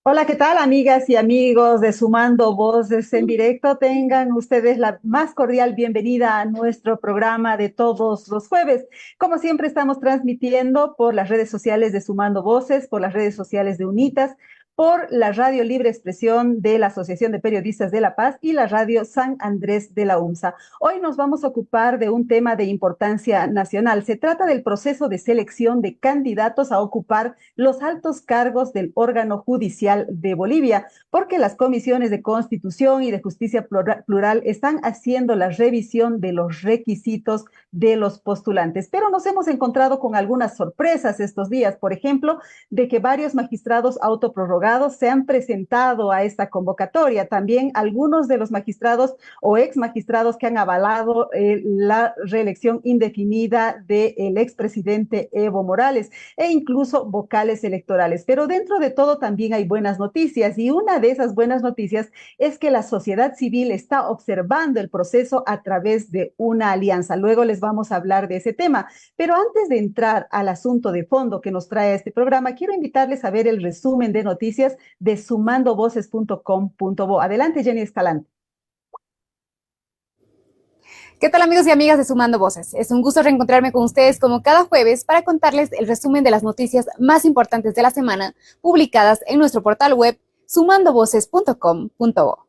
Hola, ¿qué tal, amigas y amigos de Sumando Voces en Directo? Tengan ustedes la más cordial bienvenida a nuestro programa de todos los jueves. Como siempre, estamos transmitiendo por las redes sociales de Sumando Voces, por las redes sociales de UNITAS, por la Radio Libre Expresión de la Asociación de Periodistas de La Paz y la Radio San Andrés de la UMSA. Hoy nos vamos a ocupar de un tema de importancia nacional. Se trata del proceso de selección de candidatos a ocupar los altos cargos del órgano judicial de Bolivia, porque las comisiones de Constitución y de Justicia Plural están haciendo la revisión de los requisitos de los postulantes. Pero nos hemos encontrado con algunas sorpresas estos días, por ejemplo, de que varios magistrados autoprorrogados se han presentado a esta convocatoria. También algunos de los magistrados o ex magistrados que han avalado la reelección indefinida del expresidente Evo Morales e incluso vocales electorales. Pero dentro de todo también hay buenas noticias, y una de esas buenas noticias es que la sociedad civil está observando el proceso a través de una alianza. Luego les vamos a hablar de ese tema. Pero antes de entrar al asunto de fondo que nos trae este programa, quiero invitarles a ver el resumen de noticias de sumandovoces.com.bo. Adelante, Jenny Escalante. ¿Qué tal, amigos y amigas de Sumando Voces? Es un gusto reencontrarme con ustedes como cada jueves para contarles el resumen de las noticias más importantes de la semana publicadas en nuestro portal web sumandovoces.com.bo.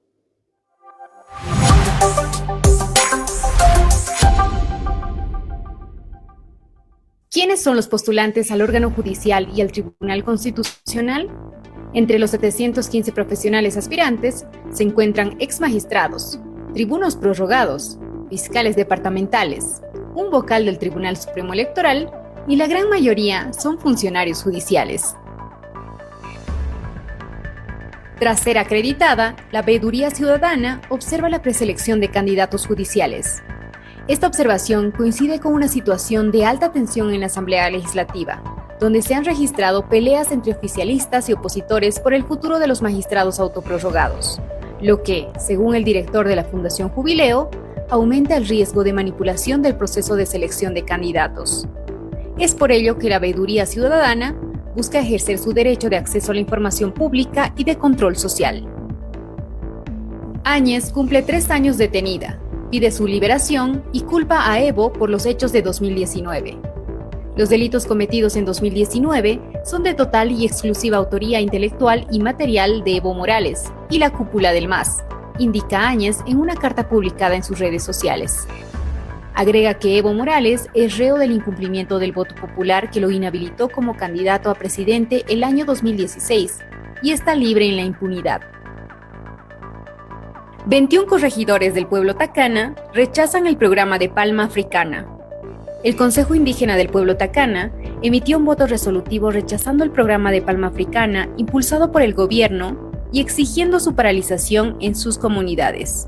¿Quiénes son los postulantes al órgano judicial y al Tribunal Constitucional? Entre los 715 profesionales aspirantes se encuentran exmagistrados, tribunos prorrogados, fiscales departamentales, un vocal del Tribunal Supremo Electoral y la gran mayoría son funcionarios judiciales. Tras ser acreditada, la Veeduría Ciudadana observa la preselección de candidatos judiciales. Esta observación coincide con una situación de alta tensión en la Asamblea Legislativa, donde se han registrado peleas entre oficialistas y opositores por el futuro de los magistrados autoprorrogados, lo que, según el director de la Fundación Jubileo, aumenta el riesgo de manipulación del proceso de selección de candidatos. Es por ello que la Veeduría Ciudadana busca ejercer su derecho de acceso a la información pública y de control social. Áñez cumple 3 años detenida, pide su liberación y culpa a Evo por los hechos de 2019. Los delitos cometidos en 2019 son de total y exclusiva autoría intelectual y material de Evo Morales y la cúpula del MAS, indica Áñez en una carta publicada en sus redes sociales. Agrega que Evo Morales es reo del incumplimiento del voto popular que lo inhabilitó como candidato a presidente el año 2016 y está libre en la impunidad. 21 corregidores del pueblo Tacana rechazan el programa de Palma Africana. El Consejo Indígena del Pueblo Tacana emitió un voto resolutivo rechazando el programa de Palma Africana impulsado por el gobierno y exigiendo su paralización en sus comunidades.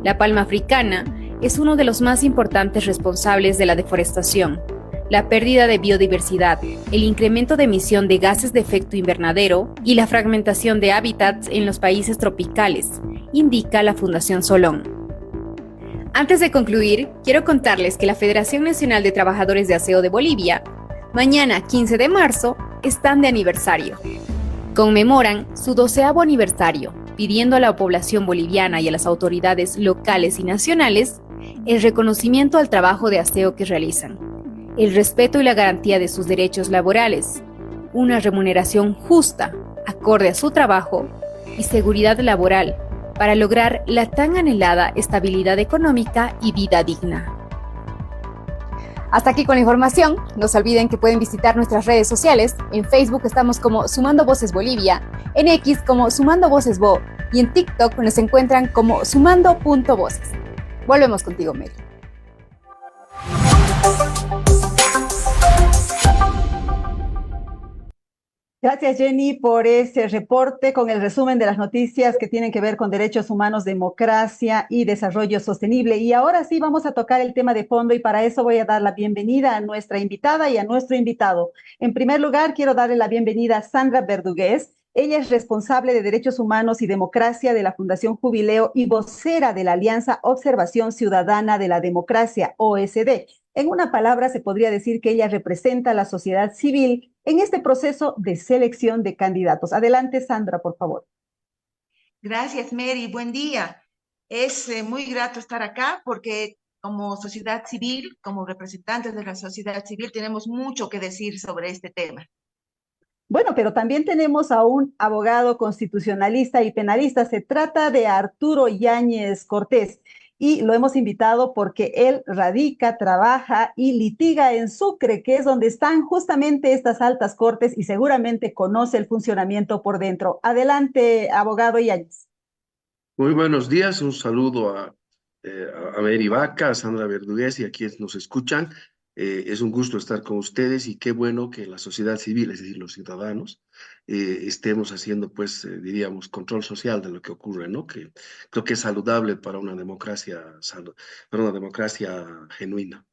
La palma africana es uno de los más importantes responsables de la deforestación, la pérdida de biodiversidad, el incremento de emisión de gases de efecto invernadero y la fragmentación de hábitats en los países tropicales, indica la Fundación Solón. Antes de concluir, quiero contarles que la Federación Nacional de Trabajadores de Aseo de Bolivia, mañana 15 de marzo, están de aniversario. Conmemoran su 12º aniversario, pidiendo a la población boliviana y a las autoridades locales y nacionales el reconocimiento al trabajo de aseo que realizan, el respeto y la garantía de sus derechos laborales, una remuneración justa, acorde a su trabajo, y seguridad laboral, para lograr la tan anhelada estabilidad económica y vida digna. Hasta aquí con la información. No se olviden que pueden visitar nuestras redes sociales. En Facebook estamos como Sumando Voces Bolivia, en X como Sumando Voces Bo y en TikTok nos encuentran como sumando.voces. Volvemos contigo, Mary. Gracias, Jenny, por ese reporte con el resumen de las noticias que tienen que ver con derechos humanos, democracia y desarrollo sostenible. Y ahora sí vamos a tocar el tema de fondo y para eso voy a dar la bienvenida a nuestra invitada y a nuestro invitado. En primer lugar, quiero darle la bienvenida a Sandra Verdugués. Ella es responsable de Derechos Humanos y Democracia de la Fundación Jubileo y vocera de la Alianza Observación Ciudadana de la Democracia, OSD. En una palabra, se podría decir que ella representa a la sociedad civil en este proceso de selección de candidatos. Adelante, Sandra, por favor. Gracias, Mary. Buen día. Es muy grato estar acá porque como sociedad civil, como representantes de la sociedad civil, tenemos mucho que decir sobre este tema. Bueno, pero también tenemos a un abogado constitucionalista y penalista. Se trata de Arturo Yáñez Cortés y lo hemos invitado porque él radica, trabaja y litiga en Sucre, que es donde están justamente estas altas cortes y seguramente conoce el funcionamiento por dentro. Adelante, abogado Yáñez. Muy buenos días, un saludo a Mary Vaca, a Sandra Verdugués y a quienes nos escuchan. Es un gusto estar con ustedes y qué bueno que la sociedad civil, es decir, los ciudadanos, estemos haciendo, pues, diríamos, control social de lo que ocurre, ¿no? Que creo que es saludable para una democracia, para una democracia genuina.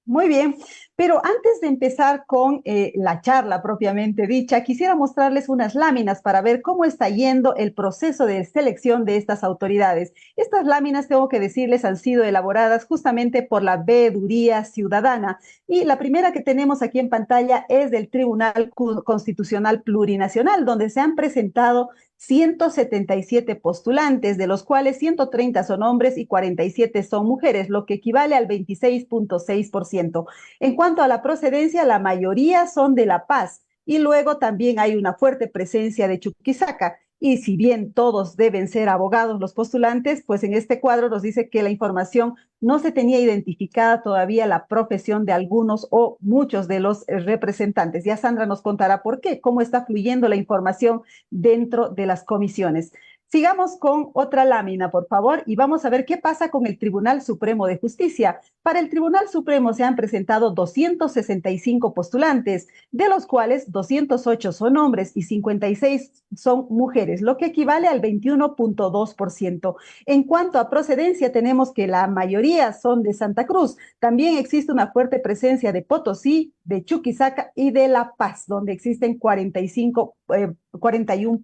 Muy bien, pero antes de empezar con la charla propiamente dicha, quisiera mostrarles unas láminas para ver cómo está yendo el proceso de selección de estas autoridades. Estas láminas, tengo que decirles, han sido elaboradas justamente por la Veeduría Ciudadana y la primera que tenemos aquí en pantalla es del Tribunal Constitucional Plurinacional, donde se han presentado 177 postulantes, de los cuales 130 son hombres y 47 son mujeres, lo que equivale al 26.6%. En cuanto a la procedencia, la mayoría son de La Paz y luego también hay una fuerte presencia de Chuquisaca. Y si bien todos deben ser abogados los postulantes, pues en este cuadro nos dice que la información no se tenía identificada todavía la profesión de algunos o muchos de los representantes. Ya Sandra nos contará por qué, cómo está fluyendo la información dentro de las comisiones. Sigamos con otra lámina, por favor, y vamos a ver qué pasa con el Tribunal Supremo de Justicia. Para el Tribunal Supremo se han presentado 265 postulantes, de los cuales 208 son hombres y 56 son mujeres, lo que equivale al 21.2%. En cuanto a procedencia, tenemos que la mayoría son de Santa Cruz. También existe una fuerte presencia de Potosí, de Chuquisaca y de La Paz, donde existen 41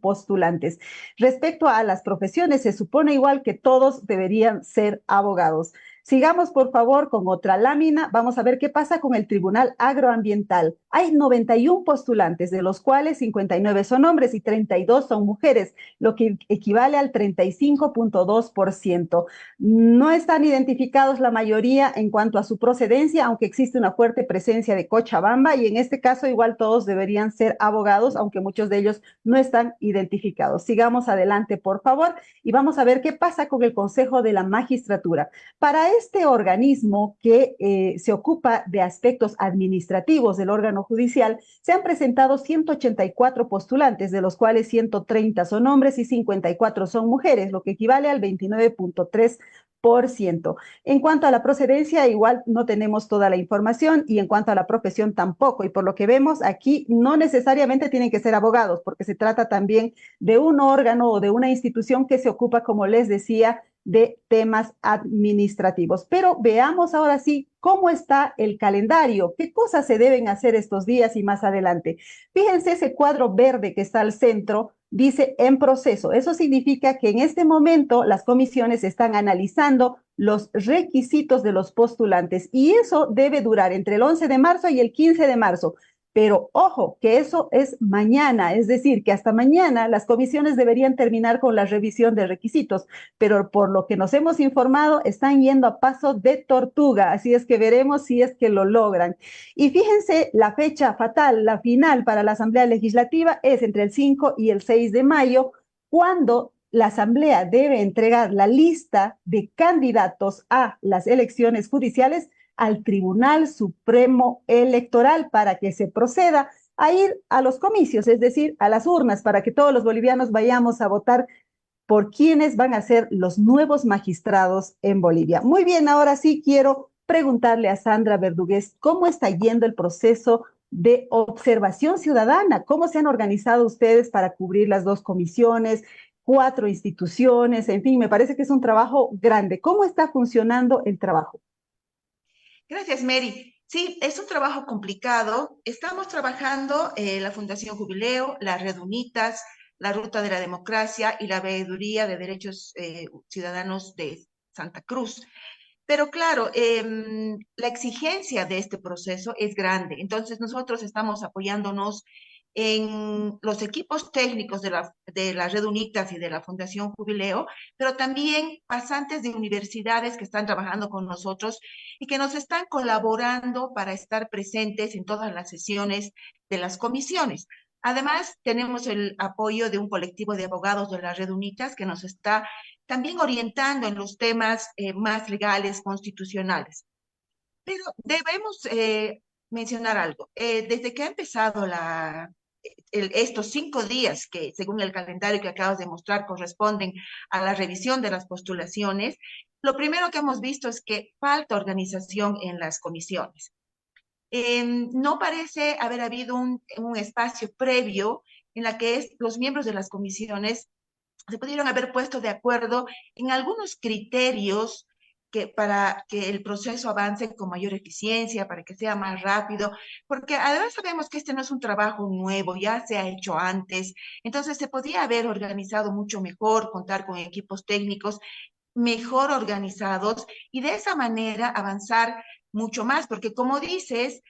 postulantes. Respecto a las profesiones, se supone igual que todos deberían ser abogados. Sigamos, por favor, con otra lámina. Vamos a ver qué pasa con el Tribunal Agroambiental. Hay 91 postulantes, de los cuales 59 son hombres y 32 son mujeres, lo que equivale al 35.2%. No están identificados la mayoría en cuanto a su procedencia, aunque existe una fuerte presencia de Cochabamba y en este caso igual todos deberían ser abogados, aunque muchos de ellos no están identificados. Sigamos adelante, por favor, y vamos a ver qué pasa con el Consejo de la Magistratura. Para este organismo que se ocupa de aspectos administrativos del órgano judicial, se han presentado 184 postulantes, de los cuales 130 son hombres y 54 son mujeres, lo que equivale al 29.3%. En cuanto a la procedencia, igual no tenemos toda la información y en cuanto a la profesión tampoco. Y por lo que vemos aquí, no necesariamente tienen que ser abogados, porque se trata también de un órgano o de una institución que se ocupa, como les decía, de temas administrativos. Pero veamos ahora sí cómo está el calendario, qué cosas se deben hacer estos días y más adelante. Fíjense ese cuadro verde que está al centro, dice en proceso. Eso significa que en este momento las comisiones están analizando los requisitos de los postulantes y eso debe durar entre el 11 de marzo y el 15 de marzo. Pero ojo, que eso es mañana, es decir, que hasta mañana las comisiones deberían terminar con la revisión de requisitos, pero por lo que nos hemos informado, están yendo a paso de tortuga, así es que veremos si es que lo logran. Y fíjense, la fecha fatal, la final para la Asamblea Legislativa es entre el 5 y el 6 de mayo, cuando la Asamblea debe entregar la lista de candidatos a las elecciones judiciales al Tribunal Supremo Electoral para que se proceda a ir a los comicios, es decir, a las urnas, para que todos los bolivianos vayamos a votar por quiénes van a ser los nuevos magistrados en Bolivia. Muy bien, ahora sí quiero preguntarle a Sandra Verdugués cómo está yendo el proceso de observación ciudadana, cómo se han organizado ustedes para cubrir las dos comisiones, cuatro instituciones, en fin, me parece que es un trabajo grande. ¿Cómo está funcionando el trabajo? Gracias, Mary. Sí, es un trabajo complicado. Estamos trabajando la Fundación Jubileo, las Red Unitas, la Ruta de la Democracia y la Veeduría de Derechos Ciudadanos de Santa Cruz. Pero claro, la exigencia de este proceso es grande. Entonces, nosotros estamos apoyándonos en los equipos técnicos de la Red UNICTAS y de la Fundación Jubileo, pero también pasantes de universidades que están trabajando con nosotros y que nos están colaborando para estar presentes en todas las sesiones de las comisiones. Además, tenemos el apoyo de un colectivo de abogados de la Red UNITAS que nos está también orientando en los temas más legales, constitucionales. Pero debemos mencionar algo. Desde que ha empezado estos 5 días que, según el calendario que acabas de mostrar, corresponden a la revisión de las postulaciones, lo primero que hemos visto es que falta organización en las comisiones. No parece haber habido un espacio previo en la que los miembros de las comisiones se pudieron haber puesto de acuerdo en algunos criterios para que el proceso avance con mayor eficiencia, para que sea más rápido, porque además sabemos que este no es un trabajo nuevo, ya se ha hecho antes, entonces se podía haber organizado mucho mejor, contar con equipos técnicos mejor organizados y de esa manera avanzar mucho más, porque como dices,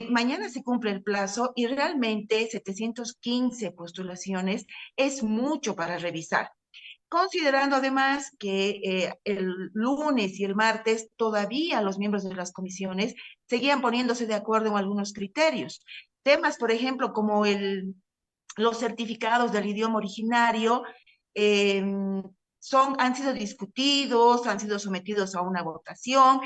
mañana se cumple el plazo y realmente 715 postulaciones es mucho para revisar. Considerando además que el lunes y el martes todavía los miembros de las comisiones seguían poniéndose de acuerdo en algunos criterios. Temas, por ejemplo, como los certificados del idioma originario, eh, han sido discutidos, han sido sometidos a una votación.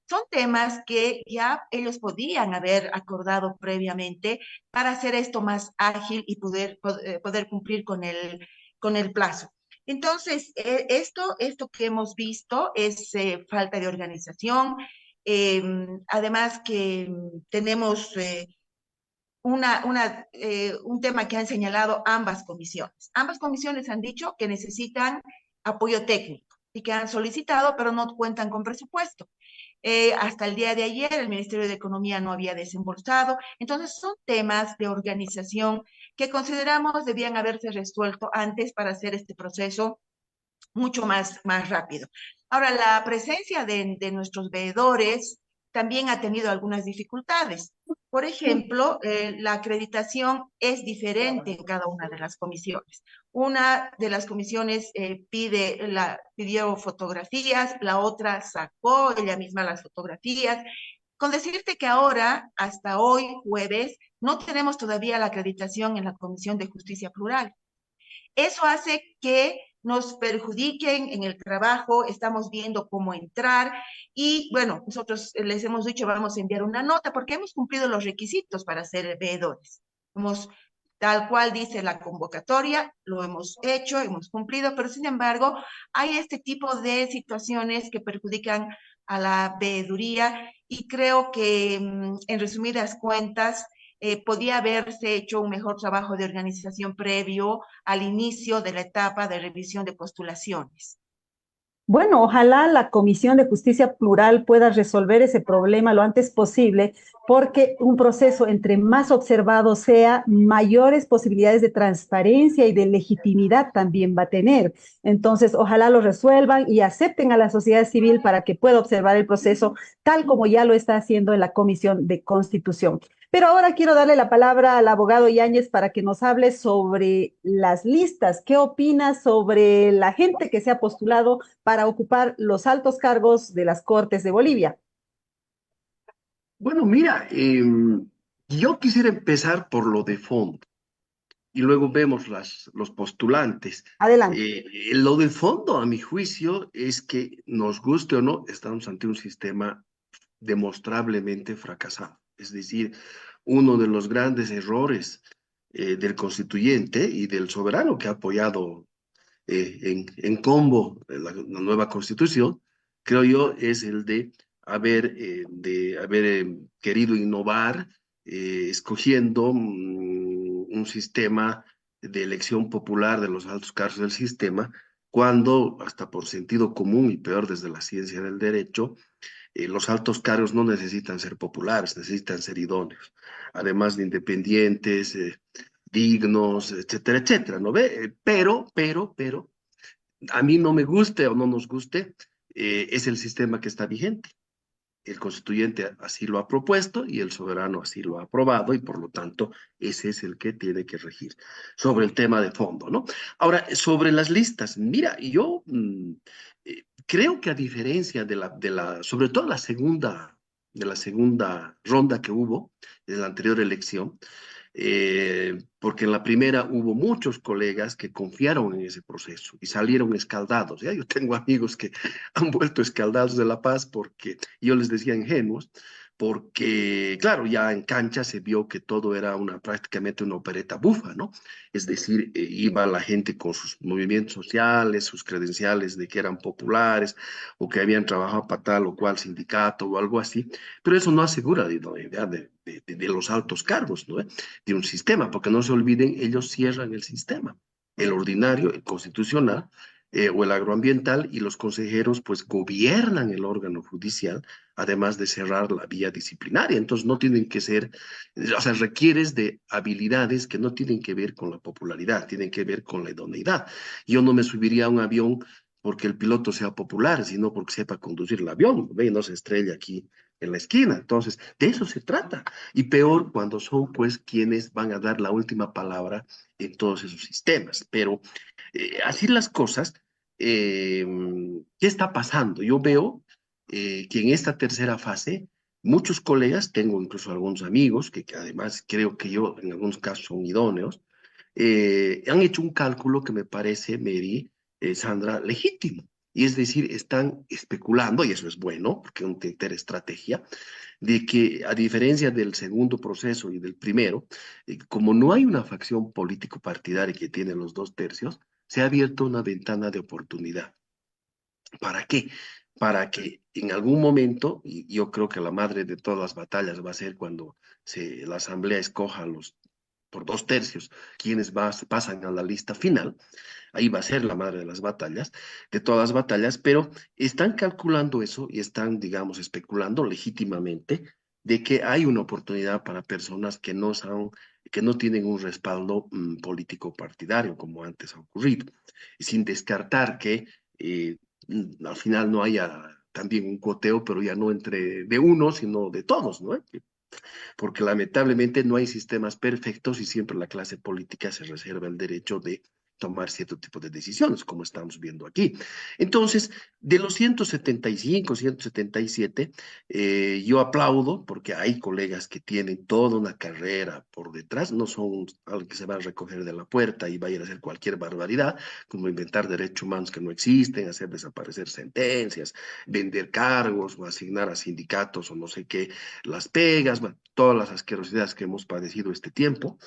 Son temas que ya ellos podían haber acordado previamente para hacer esto más ágil y poder cumplir con el plazo. Entonces, esto que hemos visto es falta de organización. Eh, Además que tenemos un tema que han señalado ambas comisiones. Ambas comisiones han dicho que necesitan apoyo técnico y que han solicitado, pero no cuentan con presupuesto. Hasta el día de ayer el Ministerio de Economía no había desembolsado. Entonces son temas de organización que consideramos debían haberse resuelto antes para hacer este proceso mucho más rápido. Ahora, la presencia de nuestros veedores también ha tenido algunas dificultades. Por ejemplo, la acreditación es diferente en cada una de las comisiones. Una de las comisiones pidió fotografías, la otra sacó ella misma las fotografías. Con decirte que ahora, hasta hoy, jueves, no tenemos todavía la acreditación en la Comisión de Justicia Plural. Eso hace que nos perjudiquen en el trabajo, estamos viendo cómo entrar y bueno, nosotros les hemos dicho vamos a enviar una nota porque hemos cumplido los requisitos para ser veedores. Hemos, tal cual dice la convocatoria, lo hemos hecho, hemos cumplido, pero sin embargo hay este tipo de situaciones que perjudican a la veeduría y creo que en resumidas cuentas, podía haberse hecho un mejor trabajo de organización previo al inicio de la etapa de revisión de postulaciones. Bueno, ojalá la Comisión de Justicia Plural pueda resolver ese problema lo antes posible, porque un proceso entre más observado sea, mayores posibilidades de transparencia y de legitimidad también va a tener. Entonces, ojalá lo resuelvan y acepten a la sociedad civil para que pueda observar el proceso tal como ya lo está haciendo en la Comisión de Constitución. Pero ahora quiero darle la palabra al abogado Yáñez para que nos hable sobre las listas. ¿Qué opina sobre la gente que se ha postulado para ocupar los altos cargos de las Cortes de Bolivia? Bueno, mira, yo quisiera empezar por lo de fondo y luego vemos los postulantes. Adelante. Lo de fondo, a mi juicio, es que nos guste o no, estamos ante un sistema demostrablemente fracasado. Es decir, uno de los grandes errores del constituyente y del soberano que ha apoyado en combo la nueva constitución, creo yo, es el de haber querido innovar, escogiendo un sistema de elección popular de los altos cargos del sistema, cuando, hasta por sentido común y peor desde la ciencia del derecho, los altos cargos no necesitan ser populares, necesitan ser idóneos, además de independientes, dignos, etcétera, etcétera, ¿no ve? Pero, a mí no me guste o no nos guste, es el sistema que está vigente. El constituyente así lo ha propuesto y el soberano así lo ha aprobado y por lo tanto ese es el que tiene que regir sobre el tema de fondo, ¿no? Ahora, sobre las listas, mira, yo creo que a diferencia sobre todo de la segunda ronda que hubo de la anterior elección, porque en la primera hubo muchos colegas que confiaron en ese proceso y salieron escaldados. ¿Ya? Yo tengo amigos que han vuelto escaldados de La Paz porque yo les decía ingenuos, porque, claro, ya en cancha se vio que todo era prácticamente una opereta bufa, ¿no? Es decir, iba la gente con sus movimientos sociales, sus credenciales de que eran populares o que habían trabajado para tal o cual sindicato o algo así, pero eso no asegura la idea de los altos cargos, ¿no? De un sistema, porque no se olviden, ellos cierran el sistema, el ordinario, el constitucional, o el agroambiental, y los consejeros pues gobiernan el órgano judicial, además de cerrar la vía disciplinaria. Entonces no tienen que ser, o sea, requieres de habilidades que no tienen que ver con la popularidad, tienen que ver con la idoneidad. Yo no me subiría a un avión porque el piloto sea popular, sino porque sepa conducir el avión, ¿ve? No se estrella aquí en la esquina. Entonces, de eso se trata. Y peor cuando son pues quienes van a dar la última palabra en todos esos sistemas. Pero así las cosas, eh, ¿qué está pasando? Yo veo que en esta tercera fase, muchos colegas, tengo incluso algunos amigos, que además creo que yo en algunos casos son idóneos, han hecho un cálculo que me parece, Mary, Sandra, legítimo. Y es decir, están especulando, y eso es bueno, porque es una estrategia, de que a diferencia del segundo proceso y del primero, como no hay una facción político-partidaria que tiene los dos tercios, se ha abierto una ventana de oportunidad. ¿Para qué? Para que en algún momento, y yo creo que la madre de todas las batallas va a ser cuando la Asamblea escoja por dos tercios quienes pasan a la lista final, ahí va a ser la madre de las batallas, de todas las batallas, pero están calculando eso y están, digamos, especulando legítimamente de que hay una oportunidad para personas que no tienen un respaldo político partidario, como antes ha ocurrido, sin descartar que al final no haya también un cuoteo, pero ya no entre de uno, sino de todos, ¿no? Porque lamentablemente no hay sistemas perfectos y siempre la clase política se reserva el derecho de tomar cierto tipo de decisiones, como estamos viendo aquí. Entonces, de los 175, 177, yo aplaudo porque hay colegas que tienen toda una carrera por detrás, no son algo que se va a recoger de la puerta y va a ir a hacer cualquier barbaridad, como inventar derechos humanos que no existen, hacer desaparecer sentencias, vender cargos o asignar a sindicatos o no sé qué, las pegas, bueno, todas las asquerosidades que hemos padecido este tiempo.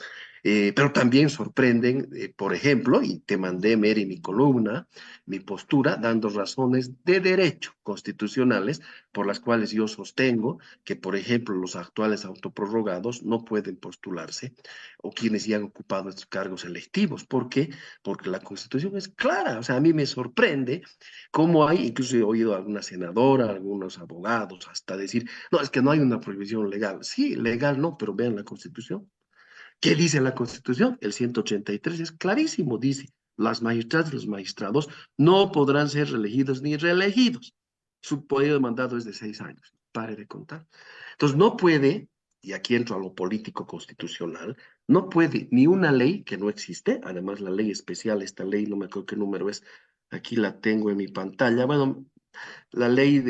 Pero también sorprenden, por ejemplo, y te mandé, Mary, mi columna, mi postura, dando razones de derecho constitucionales por las cuales yo sostengo que, por ejemplo, los actuales autoprorrogados no pueden postularse o quienes ya han ocupado estos cargos electivos. ¿Por qué? Porque la Constitución es clara. O sea, a mí me sorprende cómo hay, incluso he oído a alguna senadora, algunos abogados, hasta decir, no, es que no hay una prohibición legal. Sí, legal no, pero vean la Constitución. ¿Qué dice la Constitución? El 183 es clarísimo, dice, las magistradas y los magistrados no podrán ser reelegidos ni reelegidos. Su periodo de mandato es de 6 años. Pare de contar. Entonces, no puede, y aquí entro a lo político constitucional, no puede ni una ley que no existe, además la ley especial, esta ley, no me acuerdo qué número es, aquí la tengo en mi pantalla, bueno, la ley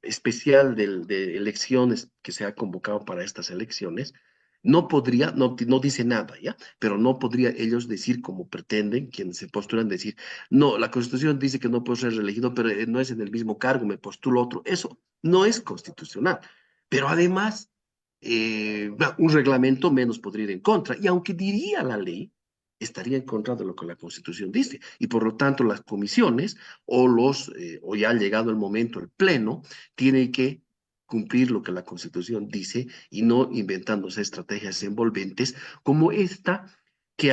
especial de elecciones que se ha convocado para estas elecciones, no podría, no dice nada, ¿ya? Pero no podría ellos decir como pretenden, quienes se postulan, decir, no, la Constitución dice que no puedo ser reelegido, pero no es en el mismo cargo, me postulo otro. Eso no es constitucional. Pero además, un reglamento menos podría ir en contra. Y aunque diría la ley estaría en contra de lo que la Constitución dice. Y por lo tanto, las comisiones o ya ha llegado el momento, el Pleno, tiene que cumplir lo que la Constitución dice y no inventándose estrategias envolventes como esta que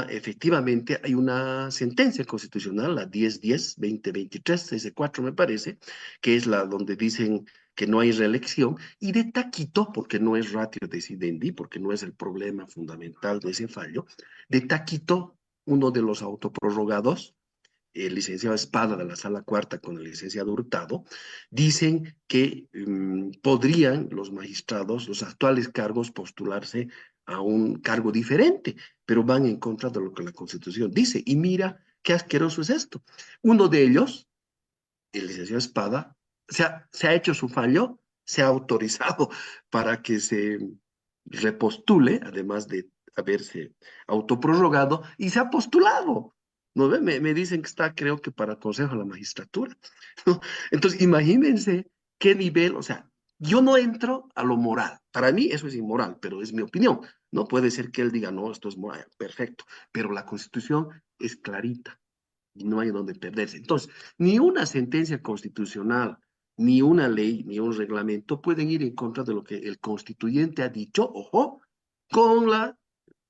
efectivamente hay una sentencia constitucional, la 1010-2023, 6-4 me parece, que es la donde dicen que no hay reelección, y de taquito, porque no es ratio decidendi, porque no es el problema fundamental de ese fallo, de taquito, uno de los autoprorrogados, el licenciado Espada de la Sala Cuarta con el licenciado Hurtado, dicen que podrían los magistrados, los actuales cargos, postularse a un cargo diferente, pero van en contra de lo que la Constitución dice. Y mira qué asqueroso es esto. Uno de ellos, el licenciado Espada, se ha hecho su fallo, se ha autorizado para que se repostule, además de haberse autoprorrogado, y se ha postulado. ¿No ve? Me dicen que está, creo que para Consejo de la Magistratura. ¿No? Entonces, imagínense qué nivel, o sea, yo no entro a lo moral. Para mí eso es inmoral, pero es mi opinión. No puede ser que él diga, no, esto es moral, perfecto. Pero la Constitución es clarita y no hay donde perderse. Entonces, ni una sentencia constitucional, ni una ley, ni un reglamento pueden ir en contra de lo que el constituyente ha dicho, ojo, con la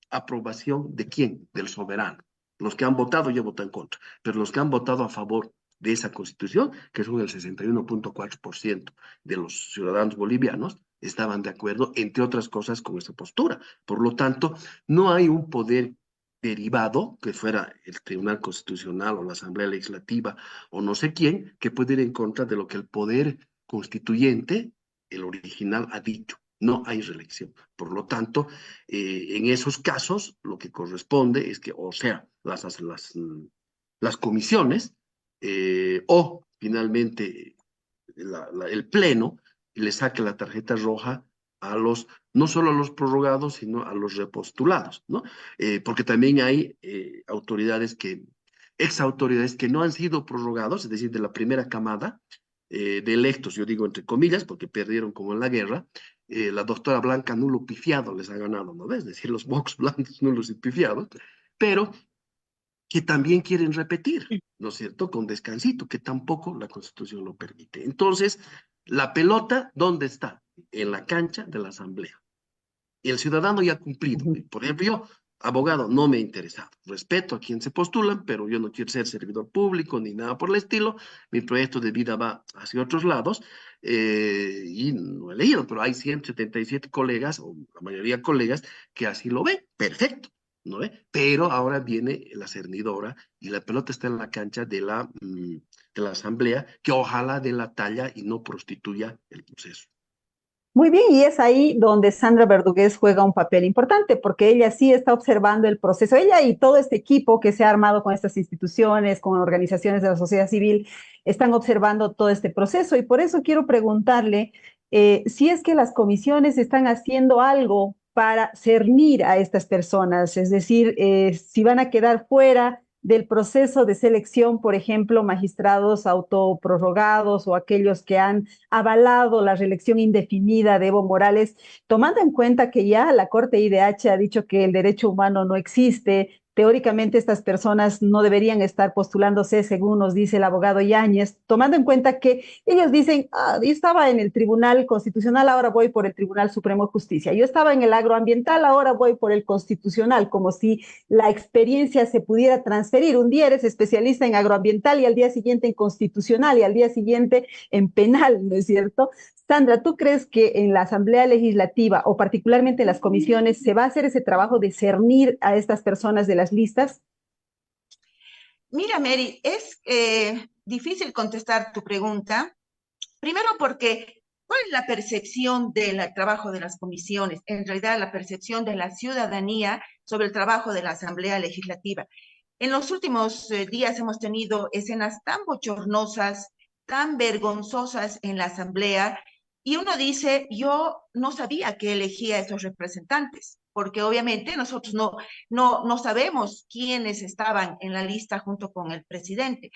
aprobación de quién, del soberano. Los que han votado, yo voto en contra, pero los que han votado a favor de esa constitución, que son el 61.4% de los ciudadanos bolivianos, estaban de acuerdo, entre otras cosas, con esa postura. Por lo tanto, no hay un poder derivado, que fuera el Tribunal Constitucional o la Asamblea Legislativa o no sé quién, que puede ir en contra de lo que el poder constituyente, el original, ha dicho. No hay reelección. Por lo tanto, en esos casos, lo que corresponde es que, o sea, las comisiones o finalmente el Pleno le saque la tarjeta roja no solo a los prorrogados, sino a los repostulados, ¿no? Porque también hay ex autoridades que no han sido prorrogados, es decir, de la primera camada de electos, yo digo entre comillas, porque perdieron como en la guerra, la doctora Blanca nulo pifiado les ha ganado, ¿no ves? Es decir, los Vox blancos nulos y pifiados, pero que también quieren repetir, ¿no es cierto? Con descansito, que tampoco la Constitución lo permite. Entonces, la pelota, ¿dónde está? En la cancha de la Asamblea. Y el ciudadano ya ha cumplido. Por ejemplo, yo, abogado, no me he interesado. Respeto a quien se postulan, pero yo no quiero ser servidor público ni nada por el estilo. Mi proyecto de vida va hacia otros lados y no he leído, pero hay 177 colegas, o la mayoría colegas, que así lo ven. Perfecto. ¿No ve? Pero ahora viene la cernidora y la pelota está en la cancha de la asamblea, que ojalá dé la talla y no prostituya el proceso. Muy bien, y es ahí donde Sandra Verdugués juega un papel importante, porque ella sí está observando el proceso, ella y todo este equipo que se ha armado con estas instituciones, con organizaciones de la sociedad civil, están observando todo este proceso, y por eso quiero preguntarle si es que las comisiones están haciendo algo para cernir a estas personas, es decir, si van a quedar fuera del proceso de selección, por ejemplo, magistrados autoprorrogados o aquellos que han avalado la reelección indefinida de Evo Morales, tomando en cuenta que ya la Corte IDH ha dicho que el derecho humano no existe. Teóricamente estas personas no deberían estar postulándose, según nos dice el abogado Yáñez, tomando en cuenta que ellos dicen, yo estaba en el Tribunal Constitucional, ahora voy por el Tribunal Supremo de Justicia, yo estaba en el agroambiental, ahora voy por el Constitucional, como si la experiencia se pudiera transferir. Un día eres especialista en agroambiental y al día siguiente en constitucional y al día siguiente en penal, ¿no es cierto? Sandra, ¿tú crees que en la Asamblea Legislativa o particularmente en las comisiones se va a hacer ese trabajo de cernir a estas personas de las listas? Mira, Mary, es difícil contestar tu pregunta. Primero porque, ¿cuál es la percepción del trabajo de las comisiones? En realidad, la percepción de la ciudadanía sobre el trabajo de la Asamblea Legislativa. En los últimos días hemos tenido escenas tan bochornosas, tan vergonzosas en la Asamblea, y uno dice, yo no sabía que elegía a esos representantes, porque obviamente nosotros no sabemos quiénes estaban en la lista junto con el presidente.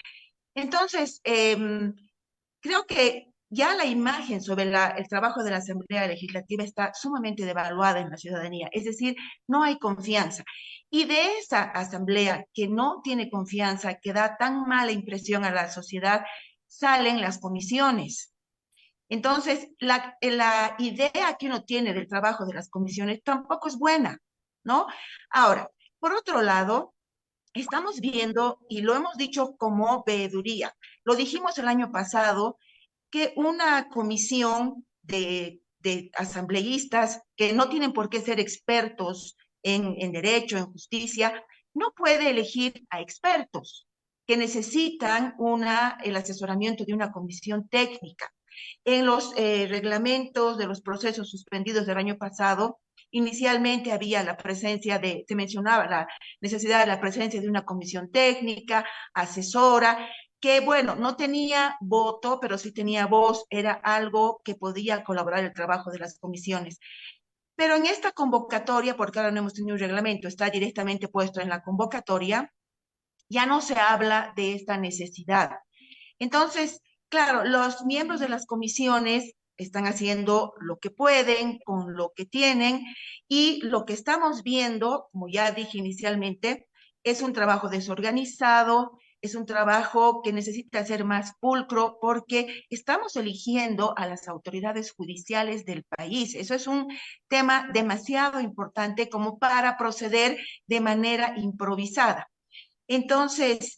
Entonces, creo que ya la imagen sobre el trabajo de la Asamblea Legislativa está sumamente devaluada en la ciudadanía, es decir, no hay confianza. Y de esa asamblea que no tiene confianza, que da tan mala impresión a la sociedad, salen las comisiones. Entonces, la idea que uno tiene del trabajo de las comisiones tampoco es buena, ¿no? Ahora, por otro lado, estamos viendo, y lo hemos dicho como veeduría, lo dijimos el año pasado, que una comisión de asambleístas que no tienen por qué ser expertos en derecho, en justicia, no puede elegir a expertos que necesitan el asesoramiento de una comisión técnica. En los reglamentos de los procesos suspendidos del año pasado, inicialmente había se mencionaba la necesidad de la presencia de una comisión técnica, asesora, que bueno, no tenía voto, pero sí tenía voz, era algo que podía colaborar en el trabajo de las comisiones. Pero en esta convocatoria, porque ahora no hemos tenido un reglamento, está directamente puesto en la convocatoria, ya no se habla de esta necesidad. Entonces, claro, los miembros de las comisiones están haciendo lo que pueden con lo que tienen y lo que estamos viendo, como ya dije inicialmente, es un trabajo desorganizado, es un trabajo que necesita ser más pulcro porque estamos eligiendo a las autoridades judiciales del país. Eso es un tema demasiado importante como para proceder de manera improvisada. Entonces,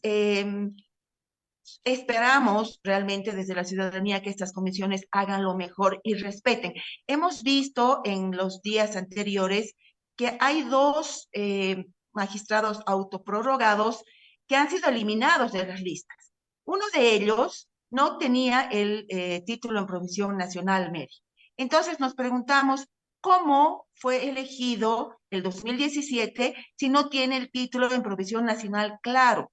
esperamos realmente desde la ciudadanía que estas comisiones hagan lo mejor y respeten. Hemos visto en los días anteriores que hay dos magistrados autoprorrogados que han sido eliminados de las listas. Uno de ellos no tenía el título en provisión nacional, Mary. Entonces nos preguntamos cómo fue elegido el 2017 si no tiene el título en provisión nacional claro.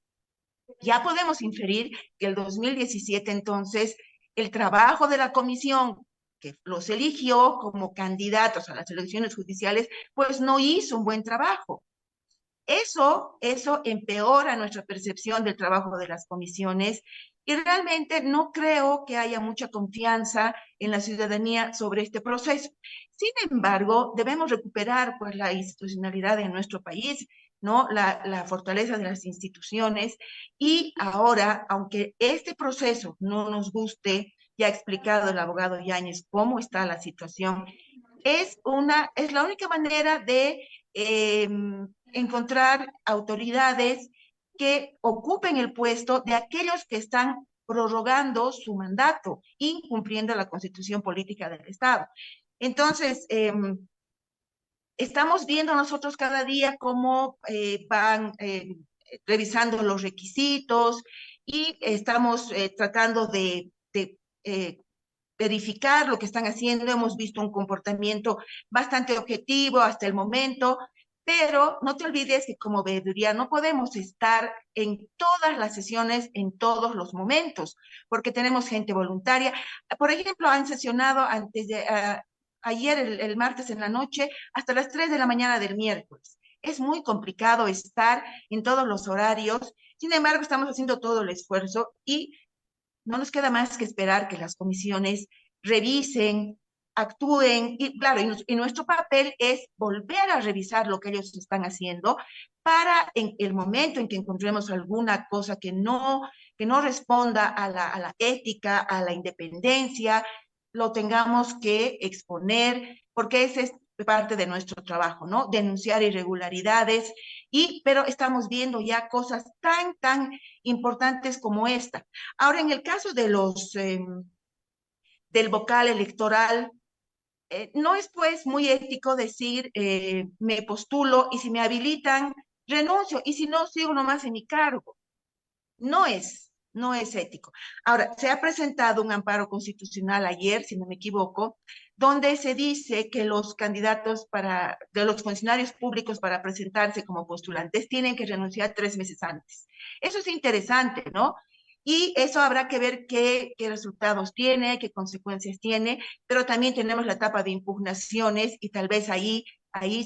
Ya podemos inferir que el 2017 entonces el trabajo de la comisión que los eligió como candidatos a las elecciones judiciales, pues no hizo un buen trabajo. Eso empeora nuestra percepción del trabajo de las comisiones y realmente no creo que haya mucha confianza en la ciudadanía sobre este proceso. Sin embargo, debemos recuperar pues la institucionalidad en nuestro país, ¿no? La fortaleza de las instituciones y ahora, aunque este proceso no nos guste, ya ha explicado el abogado Yáñez cómo está la situación, es la única manera de encontrar autoridades que ocupen el puesto de aquellos que están prorrogando su mandato, incumpliendo la constitución política del Estado. Entonces, estamos viendo nosotros cada día cómo van revisando los requisitos y estamos tratando de verificar lo que están haciendo. Hemos visto un comportamiento bastante objetivo hasta el momento, pero no te olvides que como veeduría no podemos estar en todas las sesiones, en todos los momentos, porque tenemos gente voluntaria. Por ejemplo, han sesionado ayer, el martes en la noche, hasta las 3 de la mañana del miércoles. Es muy complicado estar en todos los horarios. Sin embargo, estamos haciendo todo el esfuerzo y no nos queda más que esperar que las comisiones revisen, actúen, y claro, y nuestro papel es volver a revisar lo que ellos están haciendo para en el momento en que encontremos alguna cosa que no responda a la ética, a la independencia, lo tengamos que exponer, porque ese es parte de nuestro trabajo, ¿no? Denunciar irregularidades, pero estamos viendo ya cosas tan importantes como esta. Ahora, en el caso de del vocal electoral, no es pues muy ético decir me postulo y si me habilitan, renuncio y si no, sigo nomás en mi cargo. No es ético. Ahora, se ha presentado un amparo constitucional ayer, si no me equivoco, donde se dice que los candidatos de los funcionarios públicos para presentarse como postulantes tienen que renunciar 3 meses antes. Eso es interesante, ¿no? Y eso habrá que ver qué resultados tiene, qué consecuencias tiene, pero también tenemos la etapa de impugnaciones y tal vez ahí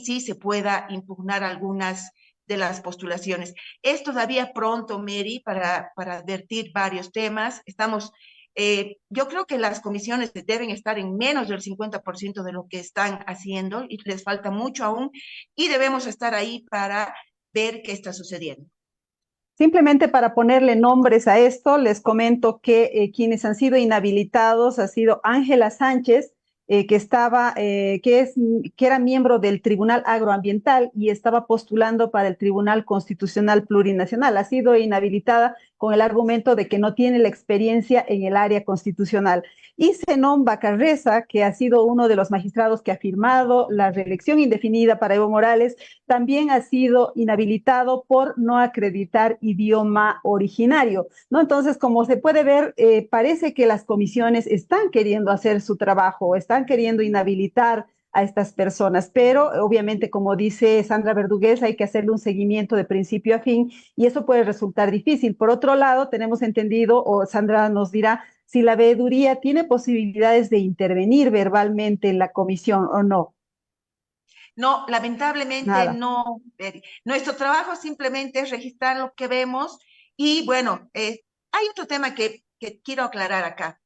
sí se pueda impugnar algunas de las postulaciones. Es todavía pronto, Mary, para advertir varios temas. Estamos Yo creo que las comisiones deben estar en menos del 50% de lo que están haciendo y les falta mucho aún y debemos estar ahí para ver qué está sucediendo. Simplemente para ponerle nombres a esto, les comento que quienes han sido inhabilitados ha sido Ángela Sánchez, que era miembro del Tribunal Agroambiental y estaba postulando para el Tribunal Constitucional Plurinacional. Ha sido inhabilitada con el argumento de que no tiene la experiencia en el área constitucional. Y Zenón Bacarreza, que ha sido uno de los magistrados que ha firmado la reelección indefinida para Evo Morales, también ha sido inhabilitado por no acreditar idioma originario, ¿no? Entonces, como se puede ver, parece que las comisiones están queriendo hacer su trabajo, están queriendo inhabilitar a estas personas, pero obviamente, como dice Sandra Verdugués, hay que hacerle un seguimiento de principio a fin y eso puede resultar difícil. Por otro lado, tenemos entendido, o Sandra nos dirá, si la veeduría tiene posibilidades de intervenir verbalmente en la comisión o no. No, lamentablemente Nada. no. Nuestro trabajo simplemente es registrar lo que vemos y bueno, hay otro tema que quiero aclarar acá.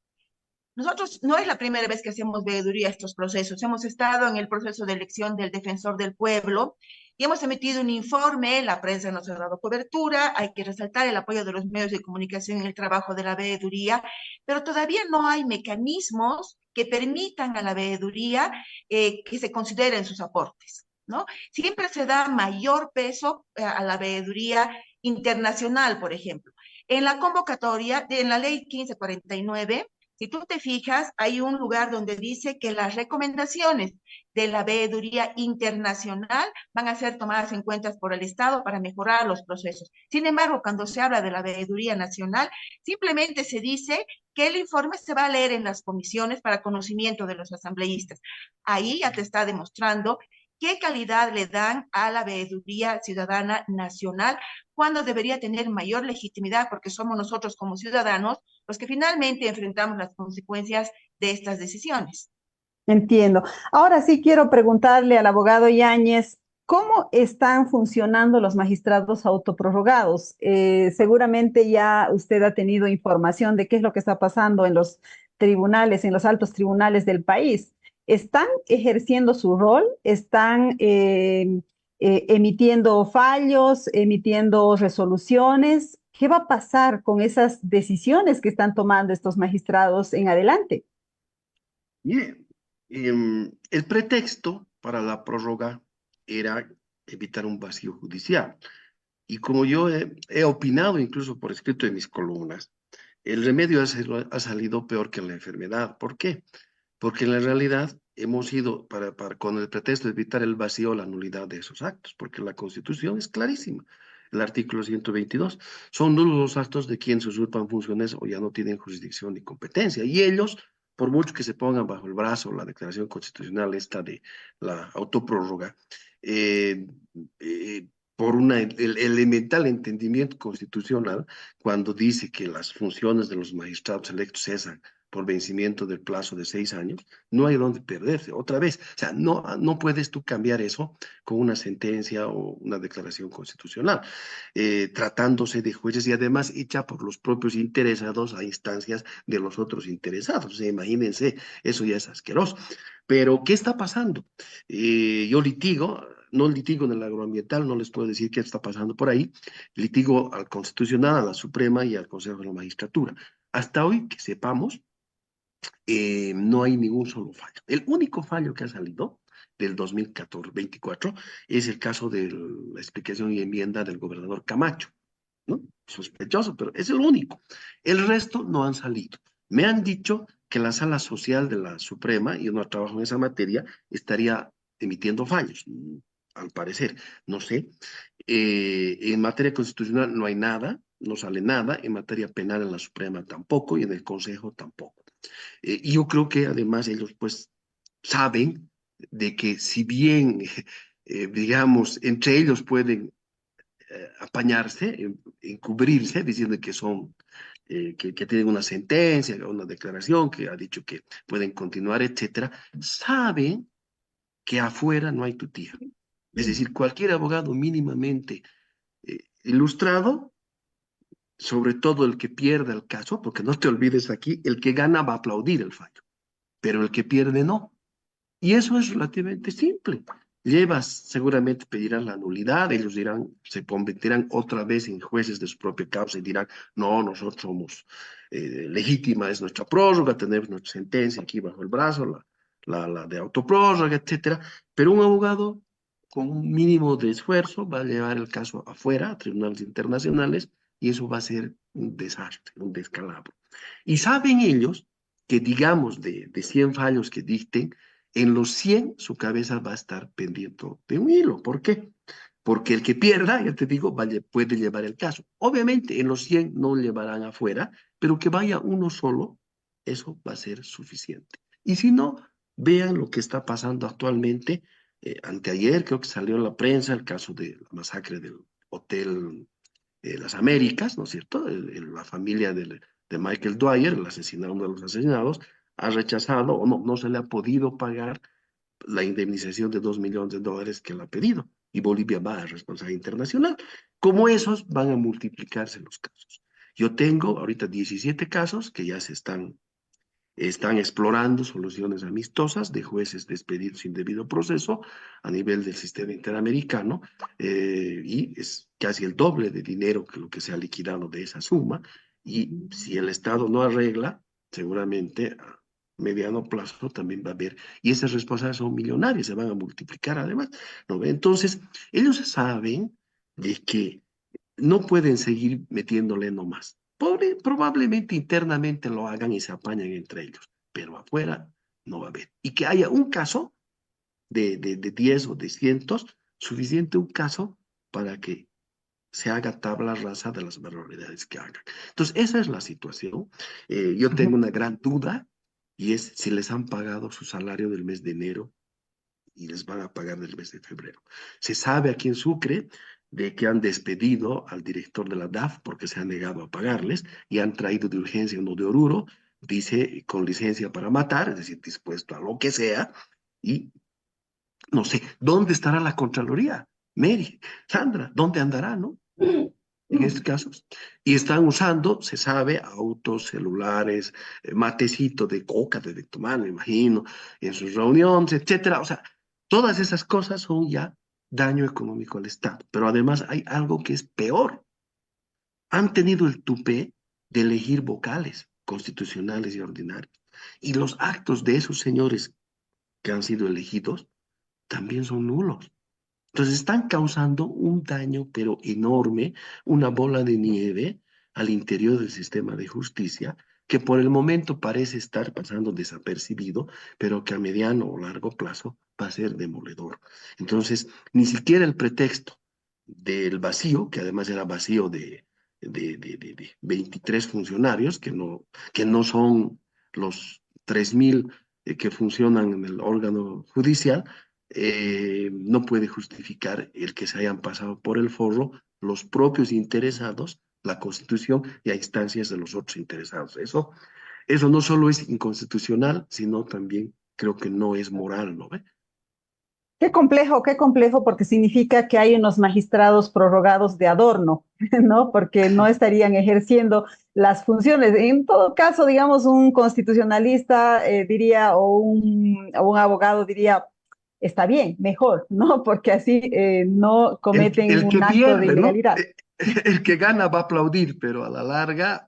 Nosotros no es la primera vez que hacemos veeduría a estos procesos. Hemos estado en el proceso de elección del defensor del pueblo y hemos emitido un informe, la prensa nos ha dado cobertura, hay que resaltar el apoyo de los medios de comunicación en el trabajo de la veeduría, pero todavía no hay mecanismos que permitan a la veeduría que se consideren sus aportes, ¿no? Siempre se da mayor peso a la veeduría internacional, por ejemplo. En la convocatoria, en la ley 1549, si tú te fijas, hay un lugar donde dice que las recomendaciones de la veeduría internacional van a ser tomadas en cuenta por el Estado para mejorar los procesos. Sin embargo, cuando se habla de la veeduría nacional, simplemente se dice que el informe se va a leer en las comisiones para conocimiento de los asambleístas. Ahí ya te está demostrando qué calidad le dan a la veeduría ciudadana nacional cuando debería tener mayor legitimidad, porque somos nosotros como ciudadanos los que finalmente enfrentamos las consecuencias de estas decisiones. Entiendo. Ahora sí quiero preguntarle al abogado Yáñez, ¿cómo están funcionando los magistrados autoprorrogados? Seguramente ya usted ha tenido información de qué es lo que está pasando en los tribunales, en los altos tribunales del país. ¿Están ejerciendo su rol? ¿Están emitiendo fallos, emitiendo resoluciones? ¿Qué va a pasar con esas decisiones que están tomando estos magistrados en adelante? Bien, el pretexto para la prórroga era evitar un vacío judicial. Y como yo he opinado incluso por escrito en mis columnas, el remedio ha salido peor que la enfermedad. ¿Por qué? Porque en la realidad hemos ido con el pretexto de evitar el vacío, la nulidad de esos actos, porque la Constitución es clarísima. El artículo 122, son nulos los actos de quienes usurpan funciones o ya no tienen jurisdicción ni competencia. Y ellos, por mucho que se pongan bajo el brazo la declaración constitucional esta de la autoprórroga, eh, eh, por el elemental entendimiento constitucional, cuando dice que las funciones de los magistrados electos cesan por vencimiento del plazo de 6 años, no hay dónde perderse. Otra vez, o sea, no puedes tú cambiar eso con una sentencia o una declaración constitucional, tratándose de jueces y además hecha por los propios interesados a instancias de los otros interesados. O sea, imagínense, eso ya es asqueroso. Pero, ¿qué está pasando? Yo litigo, no litigo en el agroambiental, no les puedo decir qué está pasando por ahí, litigo al Constitucional, a la Suprema y al Consejo de la Magistratura. Hasta hoy, que sepamos, no hay ningún solo fallo. El único fallo que ha salido del 2024 es el caso de la explicación y enmienda del gobernador Camacho, ¿no? Sospechoso, pero es el único. El resto no han salido. Me han dicho que la Sala Social de la Suprema, y yo no trabajo en esa materia, estaría emitiendo fallos, al parecer, no sé. En materia constitucional no hay nada, no sale nada, en materia penal en la Suprema tampoco y en el Consejo tampoco. Y yo creo que además ellos pues saben de que si bien, digamos, entre ellos pueden apañarse, encubrirse, diciendo que son, que tienen una sentencia, una declaración que ha dicho que pueden continuar, etcétera, saben que afuera no hay tutía. Es decir, cualquier abogado mínimamente ilustrado sobre todo el que pierda el caso, porque no te olvides aquí, el que gana va a aplaudir el fallo, pero el que pierde no. Y eso es relativamente simple. Llevas, seguramente pedirán la nulidad, ellos dirán, se convertirán otra vez en jueces de su propia causa y dirán, no, nosotros somos legítima, es nuestra prórroga, tenemos nuestra sentencia aquí bajo el brazo, la de autoprórroga, etcétera. Pero un abogado con un mínimo de esfuerzo va a llevar el caso afuera, a tribunales internacionales, y eso va a ser un desastre, un descalabro. Y saben ellos que, digamos, de 100 fallos que dicten, en los 100 su cabeza va a estar pendiente de un hilo. ¿Por qué? Porque el que pierda, ya te digo, puede llevar el caso. Obviamente en los 100 no llevarán afuera, pero que vaya uno solo, eso va a ser suficiente. Y si no, vean lo que está pasando actualmente. Anteayer creo que salió en la prensa el caso de la masacre del Hotel Las Américas, ¿no es cierto? La familia de Michael Dwyer, el asesinado, uno de los asesinados, ha rechazado o no se le ha podido pagar la indemnización de $2 millones que él ha pedido. Y Bolivia va a responsabilidad internacional. Como esos van a multiplicarse los casos. Yo tengo ahorita 17 casos que ya están explorando soluciones amistosas de jueces despedidos sin debido proceso a nivel del sistema interamericano, y es casi el doble de dinero que lo que se ha liquidado de esa suma. Y si el Estado no arregla, seguramente a mediano plazo también va a haber, y esas responsabilidades son millonarias, se van a multiplicar además, ¿no? Entonces, ellos saben de que no pueden seguir metiéndole nomás. Probablemente internamente lo hagan y se apañan entre ellos, pero afuera no va a haber. Y que haya un caso de 10 o de cientos, suficiente un caso para que se haga tabla rasa de las barbaridades que hagan. Entonces, esa es la situación. Yo tengo una gran duda y es si les han pagado su salario del mes de enero y les van a pagar del mes de febrero. Se sabe aquí en Sucre de que han despedido al director de la DAF porque se ha negado a pagarles y han traído de urgencia uno de Oruro, dice con licencia para matar, es decir, dispuesto a lo que sea, y no sé, ¿dónde estará la Contraloría? Mary, Sandra, ¿dónde andará, no? En estos casos. Y están usando, se sabe, autos, celulares, matecito de coca, de tomar, me imagino, en sus reuniones, etcétera. O sea, todas esas cosas son ya daño económico al Estado. Pero además hay algo que es peor. Han tenido el tupé de elegir vocales constitucionales y ordinarios. Y los actos de esos señores que han sido elegidos también son nulos. Entonces están causando un daño, pero enorme, una bola de nieve al interior del sistema de justicia, que por el momento parece estar pasando desapercibido, pero que a mediano o largo plazo va a ser demoledor. Entonces, ni siquiera el pretexto del vacío, que además era vacío de 23 funcionarios, que no son los 3.000 que funcionan en el órgano judicial, no puede justificar el que se hayan pasado por el forro los propios interesados, la Constitución y a instancias de los otros interesados. Eso no solo es inconstitucional, sino también creo que no es moral, ¿no ve? qué complejo, porque significa que hay unos magistrados prorrogados de adorno, ¿no? Porque no estarían ejerciendo las funciones. En todo caso, digamos, un constitucionalista diría, o un abogado diría, está bien, mejor, ¿no? Porque así no cometen El que un acto de pierde, ¿no? ilegalidad. El que gana va a aplaudir, pero a la larga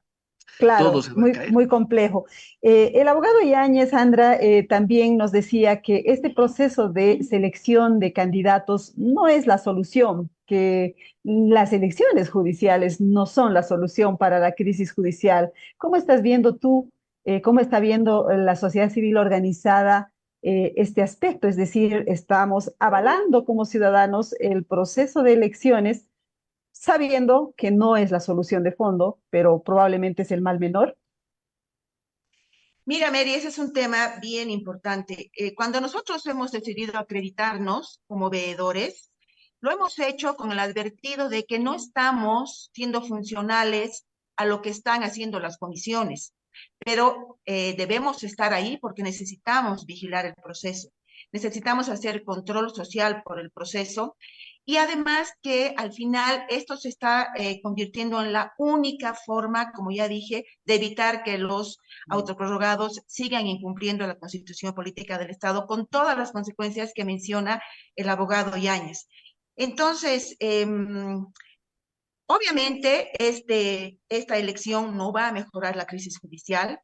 todo Claro, se va a muy, caer. muy complejo. El abogado Yáñez, Sandra, también nos decía que este proceso de selección de candidatos no es la solución, que las elecciones judiciales no son la solución para la crisis judicial. ¿Cómo estás viendo tú, cómo está viendo la sociedad civil organizada este aspecto? Es decir, estamos avalando como ciudadanos el proceso de elecciones sabiendo que no es la solución de fondo, pero probablemente es el mal menor. Mira, Mary, ese es un tema bien importante. Cuando nosotros hemos decidido acreditarnos como veedores, lo hemos hecho con el advertido de que no estamos siendo funcionales a lo que están haciendo las comisiones, pero debemos estar ahí porque necesitamos vigilar el proceso, necesitamos hacer control social por el proceso Y además que al final esto se está convirtiendo en la única forma, como ya dije, de evitar que los autoprorrogados sigan incumpliendo la Constitución Política del Estado con todas las consecuencias que menciona el abogado Yáñez. Entonces, obviamente, esta elección no va a mejorar la crisis judicial.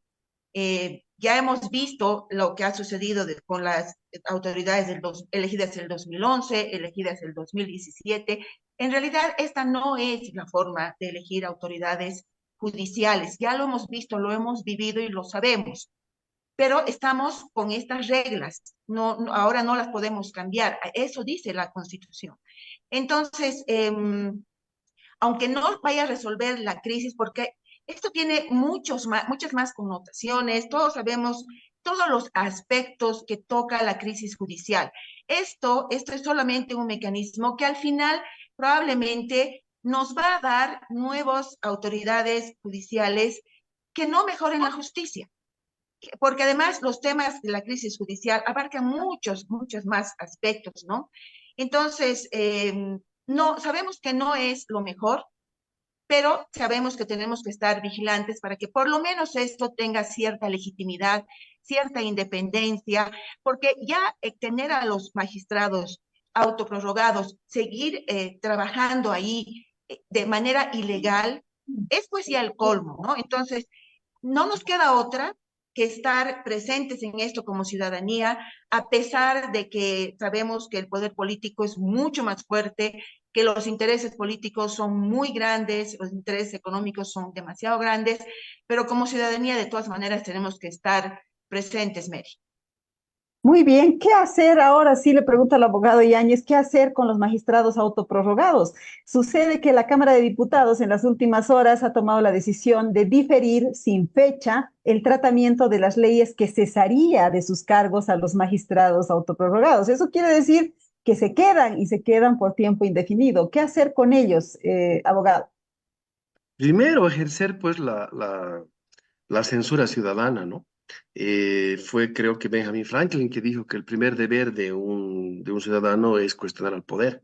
Ya hemos visto lo que ha sucedido con las autoridades elegidas en el 2011, elegidas en el 2017. En realidad, esta no es la forma de elegir autoridades judiciales. Ya lo hemos visto, lo hemos vivido y lo sabemos. Pero estamos con estas reglas. Ahora no las podemos cambiar. Eso dice la Constitución. Entonces, aunque no vaya a resolver la crisis, porque esto tiene muchas más connotaciones, todos sabemos todos los aspectos que toca la crisis judicial. Esto es solamente un mecanismo que al final probablemente nos va a dar nuevas autoridades judiciales que no mejoren la justicia, porque además los temas de la crisis judicial abarcan muchos más aspectos, ¿no? Entonces, no, sabemos que no es lo mejor, pero sabemos que tenemos que estar vigilantes para que por lo menos esto tenga cierta legitimidad, cierta independencia, porque ya tener a los magistrados autoprorrogados, seguir trabajando ahí de manera ilegal, es pues ya el colmo, ¿no? Entonces, no nos queda otra que estar presentes en esto como ciudadanía, a pesar de que sabemos que el poder político es mucho más fuerte, que los intereses políticos son muy grandes, los intereses económicos son demasiado grandes, pero como ciudadanía de todas maneras tenemos que estar presentes, Mary. Muy bien, ¿qué hacer ahora? Sí, le pregunta al abogado Yáñez, ¿qué hacer con los magistrados autoprorrogados? Sucede que la Cámara de Diputados en las últimas horas ha tomado la decisión de diferir sin fecha el tratamiento de las leyes que cesaría de sus cargos a los magistrados autoprorrogados. Eso quiere decir que se quedan y se quedan por tiempo indefinido. ¿Qué hacer con ellos, abogado? Primero, ejercer pues la censura ciudadana, ¿no? Fue creo que Benjamin Franklin que dijo que el primer deber de un ciudadano es cuestionar al poder.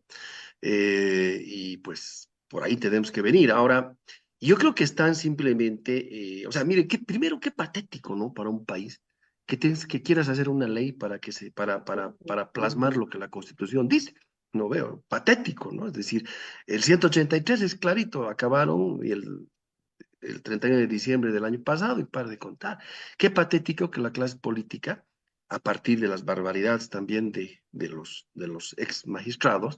Y pues por ahí tenemos que venir. Ahora, yo creo que están simplemente, o sea, mire, primero qué patético, ¿no? Para un país que quieras hacer una ley para plasmar lo que la Constitución dice. No veo, patético, ¿no? Es decir, el 183 es clarito, acabaron y el 31 de diciembre del año pasado y para de contar. Qué patético que la clase política, a partir de las barbaridades también de los ex magistrados,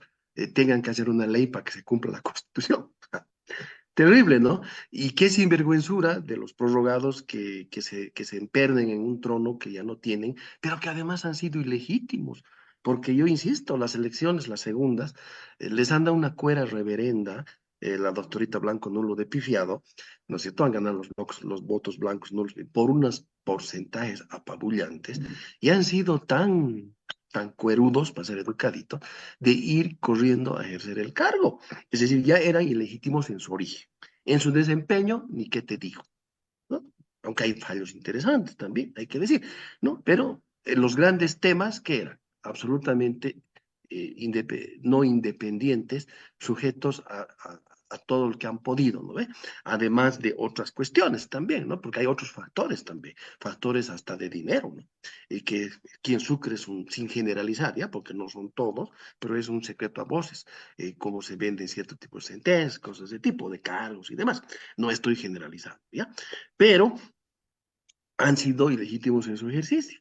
tengan que hacer una ley para que se cumpla la Constitución. Terrible, ¿no? Y qué sinvergüenzura de los prorrogados que se emperden en un trono que ya no tienen, pero que además han sido ilegítimos. Porque yo insisto, las elecciones, las segundas, les han dado una cuera reverenda, la doctorita Blanco Nulo de pifiado, ¿no es cierto? Han ganado los votos blancos nulos por unos porcentajes apabullantes y han sido tan cuerudos, para ser educadito, de ir corriendo a ejercer el cargo. Es decir, ya eran ilegítimos en su origen. En su desempeño, ni qué te digo, ¿no? Aunque hay fallos interesantes también, hay que decir, ¿no? Pero los grandes temas que eran absolutamente no independientes, sujetos a todo lo que han podido, ¿no ve? Además de otras cuestiones también, ¿no? Porque hay otros factores también, factores hasta de dinero, ¿no? Y que quien Sucre es sin generalizar, ¿ya? Porque no son todos, pero es un secreto a voces, cómo se venden cierto tipo de sentencias, cosas de tipo, de cargos y demás. No estoy generalizando, ¿ya? Pero han sido ilegítimos en su ejercicio.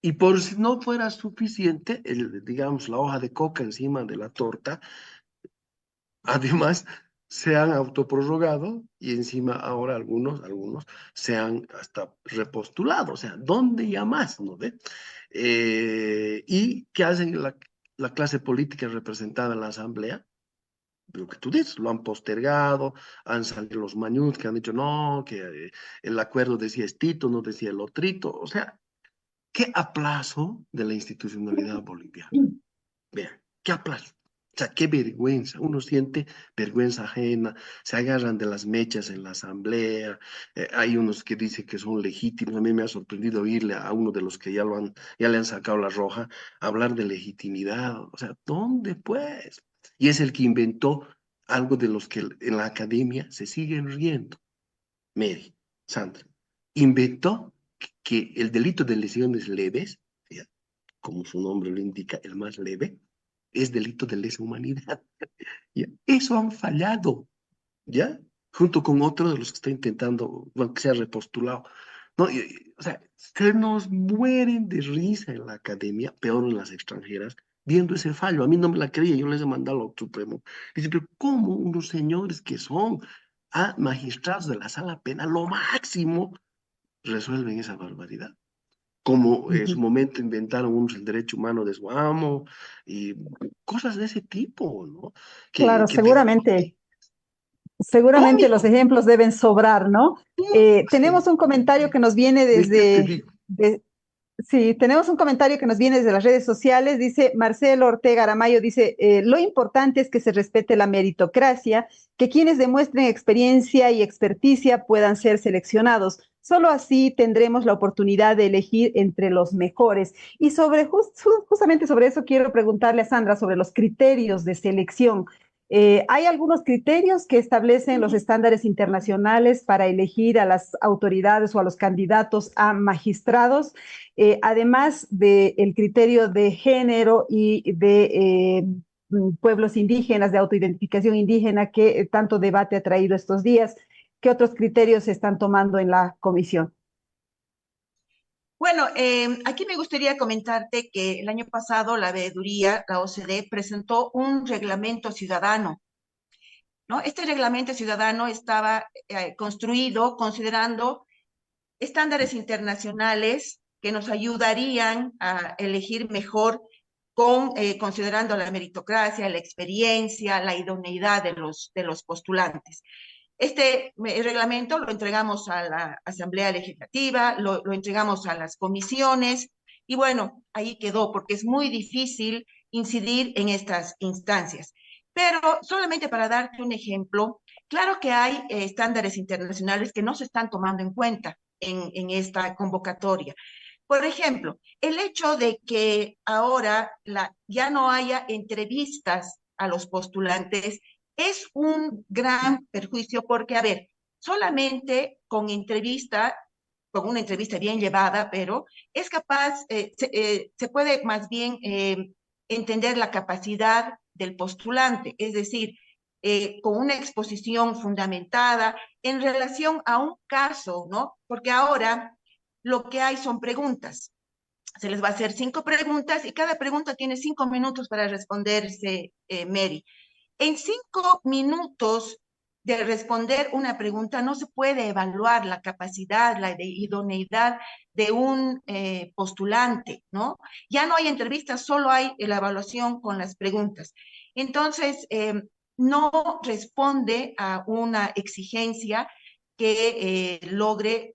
Y por si no fuera suficiente, digamos, la hoja de coca encima de la torta, además se han autoprorrogado y encima ahora algunos se han hasta repostulado. O sea, ¿dónde ya más? ¿No ve? ¿Y qué hacen la clase política representada en la Asamblea? Lo que tú dices, lo han postergado, han salido los mañus que han dicho no, que el acuerdo decía estito, no decía el otrito. O sea, qué aplazo de la institucionalidad boliviana. Vean, qué aplazo. O sea, qué vergüenza. Uno siente vergüenza ajena, se agarran de las mechas en la asamblea. Hay unos que dicen que son legítimos. A mí me ha sorprendido oírle a uno de los que ya le han sacado la roja hablar de legitimidad. O sea, ¿dónde pues? y es el que inventó algo de los que en la academia se siguen riendo. Mary, Sandra, inventó que el delito de lesiones leves, ¿ya? Como su nombre lo indica, el más leve, es delito de lesa humanidad. ¿Ya? Eso han fallado, ¿ya? Junto con otro de los que está intentando, bueno, que se ha repostulado. No, o sea, se nos mueren de risa en la academia, peor en las extranjeras, viendo ese fallo. A mí no me la creía, yo les he mandado al Supremo. Dice, pero ¿cómo unos señores que son magistrados de la sala penal, lo máximo, resuelven esa barbaridad? Como en su Ujú. momento inventaron unos el derecho humano de su amo y cosas de ese tipo, ¿no? Claro, Que de seguramente los cómico. ejemplos deben sobrar, ¿no? Sí, Tenemos un comentario que nos viene ¿qué te desde, digo? sí, tenemos un comentario que nos viene desde las redes sociales. Dice Marcelo Ortega Aramayo, dice, lo importante es que se respete la meritocracia, que quienes demuestren experiencia y experticia puedan ser seleccionados. Solo así tendremos la oportunidad de elegir entre los mejores. Y justamente sobre eso quiero preguntarle a Sandra sobre los criterios de selección. Hay algunos criterios que establecen los estándares internacionales para elegir a las autoridades o a los candidatos a magistrados, además del criterio de género y de pueblos indígenas, de autoidentificación indígena, que tanto debate ha traído estos días. ¿Qué otros criterios se están tomando en la comisión? Bueno, aquí me gustaría comentarte que el año pasado la veeduría, la OCDE, presentó un reglamento ciudadano, ¿no? Este reglamento ciudadano estaba construido considerando estándares internacionales que nos ayudarían a elegir mejor considerando la meritocracia, la experiencia, la idoneidad de los postulantes. Este reglamento lo entregamos a la Asamblea Legislativa, lo entregamos a las comisiones y bueno, ahí quedó porque es muy difícil incidir en estas instancias. Pero solamente para darte un ejemplo, claro que hay estándares internacionales que no se están tomando en cuenta en esta convocatoria. Por ejemplo, el hecho de que ahora ya no haya entrevistas a los postulantes es un gran perjuicio porque, a ver, solamente con una entrevista bien llevada, pero es capaz, se puede más bien entender la capacidad del postulante, es decir, con una exposición fundamentada en relación a un caso, ¿no? Porque ahora lo que hay son preguntas. Se les va a hacer 5 preguntas y cada pregunta tiene 5 minutos para responderse, Mary. En 5 minutos de responder una pregunta no se puede evaluar la capacidad, la idoneidad de un postulante, ¿no? Ya no hay entrevistas, solo hay la evaluación con las preguntas. Entonces, no responde a una exigencia que logre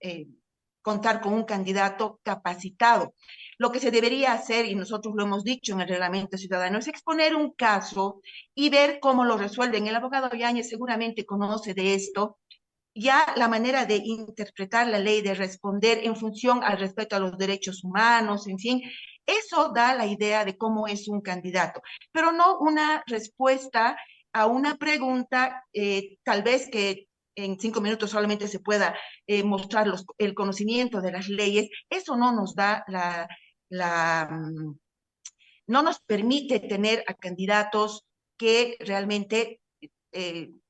contar con un candidato capacitado. Lo que se debería hacer, y nosotros lo hemos dicho en el reglamento ciudadano, es exponer un caso y ver cómo lo resuelven. El abogado Yáñez seguramente conoce de esto, ya la manera de interpretar la ley, de responder en función al respeto a los derechos humanos, en fin, eso da la idea de cómo es un candidato, pero no una respuesta a una pregunta, tal vez que en 5 minutos solamente se pueda mostrar el conocimiento de las leyes, eso no nos da la no nos permite tener a candidatos que realmente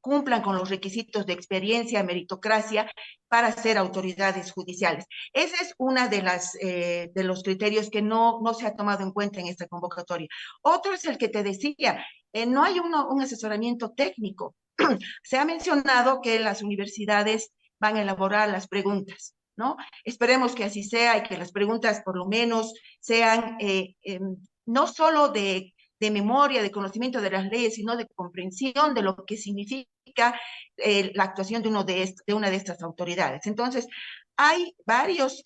cumplan con los requisitos de experiencia, meritocracia para ser autoridades judiciales. Ese es uno de los criterios que no se ha tomado en cuenta en esta convocatoria. Otro es el que te decía, no hay un asesoramiento técnico. Se ha mencionado que las universidades van a elaborar las preguntas, ¿no? Esperemos que así sea y que las preguntas por lo menos sean no solo de memoria, de conocimiento de las leyes, sino de comprensión de lo que significa la actuación de una de estas autoridades. Entonces, hay varios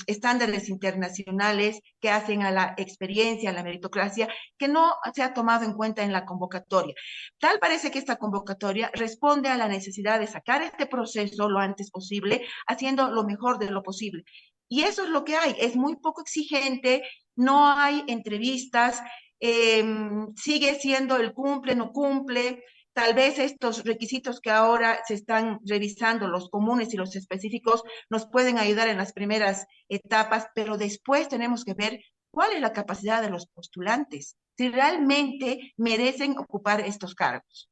estándares internacionales que hacen a la experiencia, a la meritocracia, que no se ha tomado en cuenta en la convocatoria. Tal parece que esta convocatoria responde a la necesidad de sacar este proceso lo antes posible, haciendo lo mejor de lo posible. Y eso es lo que hay, es muy poco exigente, no hay entrevistas, sigue siendo el cumple, no cumple. Tal vez estos requisitos que ahora se están revisando, los comunes y los específicos, nos pueden ayudar en las primeras etapas, pero después tenemos que ver cuál es la capacidad de los postulantes, si realmente merecen ocupar estos cargos.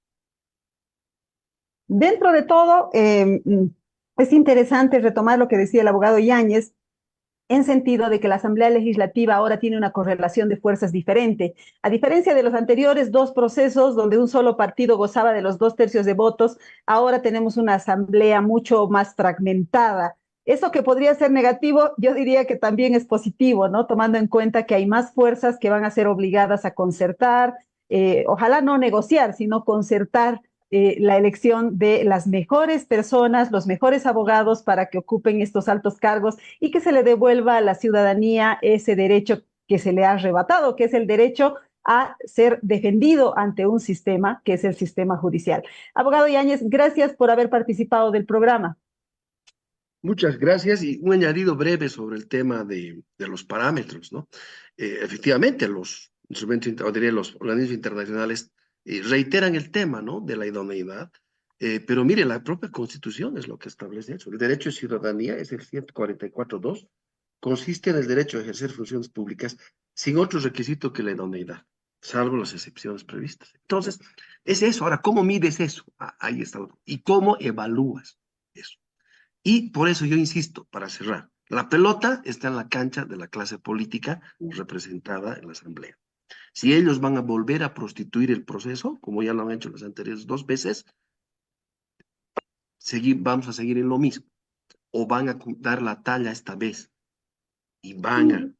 Dentro de todo, es interesante retomar lo que decía el abogado Yáñez, en sentido de que la Asamblea Legislativa ahora tiene una correlación de fuerzas diferente. A diferencia de los anteriores dos procesos donde un solo partido gozaba de los 2/3 de votos, ahora tenemos una asamblea mucho más fragmentada. Eso que podría ser negativo, yo diría que también es positivo, ¿no? Tomando en cuenta que hay más fuerzas que van a ser obligadas a concertar, ojalá no negociar, sino concertar la elección de las mejores personas, los mejores abogados para que ocupen estos altos cargos y que se le devuelva a la ciudadanía ese derecho que se le ha arrebatado, que es el derecho a ser defendido ante un sistema que es el sistema judicial. Abogado Yáñez, gracias por haber participado del programa. Muchas gracias y un añadido breve sobre el tema de los parámetros, ¿no? Efectivamente, los instrumentos, o diría, los organismos internacionales reiteran el tema, ¿no? De la idoneidad, pero mire, la propia Constitución es lo que establece eso. El derecho de ciudadanía es el 144.2, consiste en el derecho a ejercer funciones públicas sin otro requisito que la idoneidad, salvo las excepciones previstas. Entonces, es eso. Ahora, ¿cómo mides eso? Ahí está. ¿Y cómo evalúas eso? Y por eso yo insisto, para cerrar, la pelota está en la cancha de la clase política representada en la Asamblea. Si ellos van a volver a prostituir el proceso, como ya lo han hecho las anteriores 2 veces, vamos a seguir en lo mismo. O van a dar la talla esta vez y van a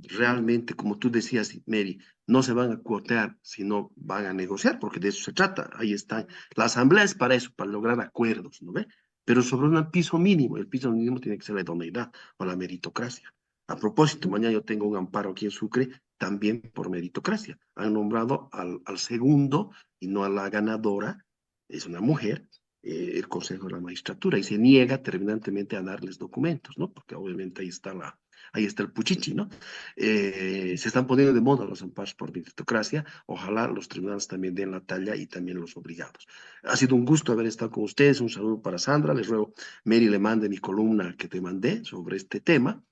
realmente, como tú decías, Mary, no se van a cuotear, sino van a negociar, porque de eso se trata. Ahí está. La Asamblea es para eso, para lograr acuerdos, ¿no ve? Pero sobre un piso mínimo. El piso mínimo tiene que ser la idoneidad o la meritocracia. A propósito, mañana yo tengo un amparo aquí en Sucre, también por meritocracia. Han nombrado al segundo y no a la ganadora, es una mujer, el Consejo de la Magistratura, y se niega terminantemente a darles documentos, ¿no? Porque obviamente ahí está el puchichi, ¿no? Se están poniendo de moda los amparos por meritocracia. Ojalá los tribunales también den la talla y también los obligados. Ha sido un gusto haber estado con ustedes. Un saludo para Sandra. Les ruego, Mary, le mande mi columna que te mandé sobre este tema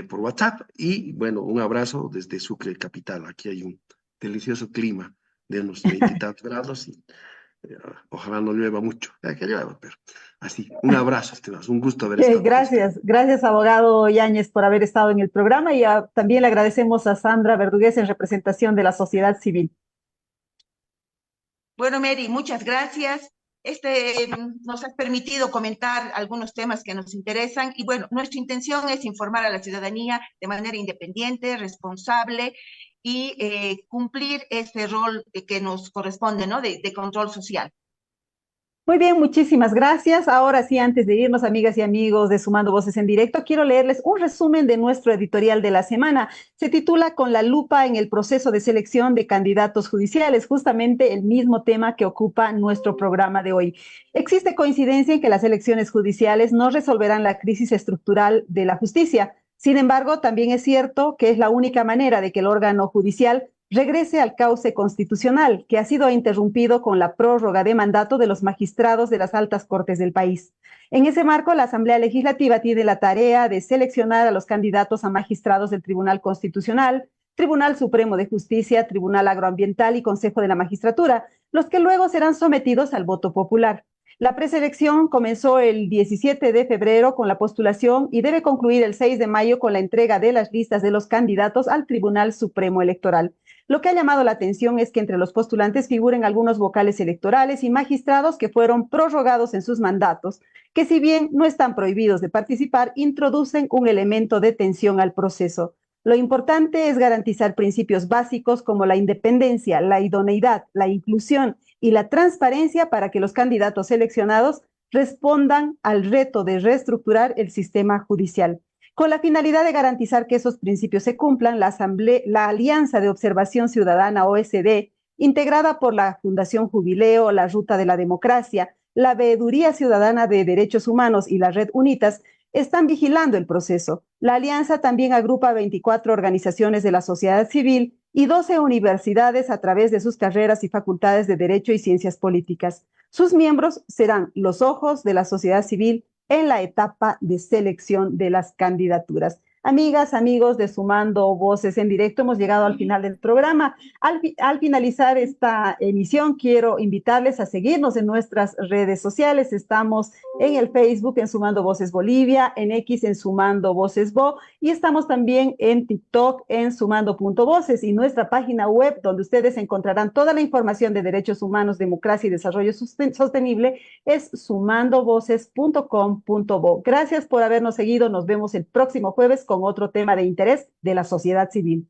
por WhatsApp. Y bueno, un abrazo desde Sucre, capital. Aquí hay un delicioso clima de unos 20 y tantos grados. Y, ojalá no llueva mucho, que llueva, pero así, un abrazo, Esteban, un gusto haber estado con usted. Gracias, abogado Yáñez, por haber estado en el programa y también le agradecemos a Sandra Verdugués en representación de la sociedad civil. Bueno, Mary, muchas gracias. Nos has permitido comentar algunos temas que nos interesan y bueno, nuestra intención es informar a la ciudadanía de manera independiente, responsable y cumplir ese rol que nos corresponde, ¿no? De control social. Muy bien, muchísimas gracias. Ahora sí, antes de irnos, amigas y amigos de Sumando Voces en Directo, quiero leerles un resumen de nuestro editorial de la semana. Se titula Con la lupa en el proceso de selección de candidatos judiciales, justamente el mismo tema que ocupa nuestro programa de hoy. Existe coincidencia en que las elecciones judiciales no resolverán la crisis estructural de la justicia. Sin embargo, también es cierto que es la única manera de que el órgano judicial regrese al cauce constitucional, que ha sido interrumpido con la prórroga de mandato de los magistrados de las altas cortes del país. En ese marco, la Asamblea Legislativa tiene la tarea de seleccionar a los candidatos a magistrados del Tribunal Constitucional, Tribunal Supremo de Justicia, Tribunal Agroambiental y Consejo de la Magistratura, los que luego serán sometidos al voto popular. La preselección comenzó el 17 de febrero con la postulación y debe concluir el 6 de mayo con la entrega de las listas de los candidatos al Tribunal Supremo Electoral. Lo que ha llamado la atención es que entre los postulantes figuren algunos vocales electorales y magistrados que fueron prorrogados en sus mandatos, que si bien no están prohibidos de participar, introducen un elemento de tensión al proceso. Lo importante es garantizar principios básicos como la independencia, la idoneidad, la inclusión y la transparencia para que los candidatos seleccionados respondan al reto de reestructurar el sistema judicial. Con la finalidad de garantizar que esos principios se cumplan, la Alianza de Observación Ciudadana OSD, integrada por la Fundación Jubileo, la Ruta de la Democracia, la Veeduría Ciudadana de Derechos Humanos y la Red Unitas, están vigilando el proceso. La alianza también agrupa 24 organizaciones de la sociedad civil y 12 universidades a través de sus carreras y facultades de Derecho y Ciencias Políticas. Sus miembros serán los ojos de la sociedad civil en la etapa de selección de las candidaturas. Amigas, amigos de Sumando Voces en Directo, hemos llegado al final del programa. Al finalizar esta emisión, quiero invitarles a seguirnos en nuestras redes sociales. Estamos en el Facebook en Sumando Voces Bolivia, en X en Sumando Voces Bo, y estamos también en TikTok en Sumando.voces, y nuestra página web donde ustedes encontrarán toda la información de derechos humanos, democracia y desarrollo sostenible es sumandovoces.com.bo. Gracias por habernos seguido. Nos vemos el próximo jueves con otro tema de interés de la sociedad civil.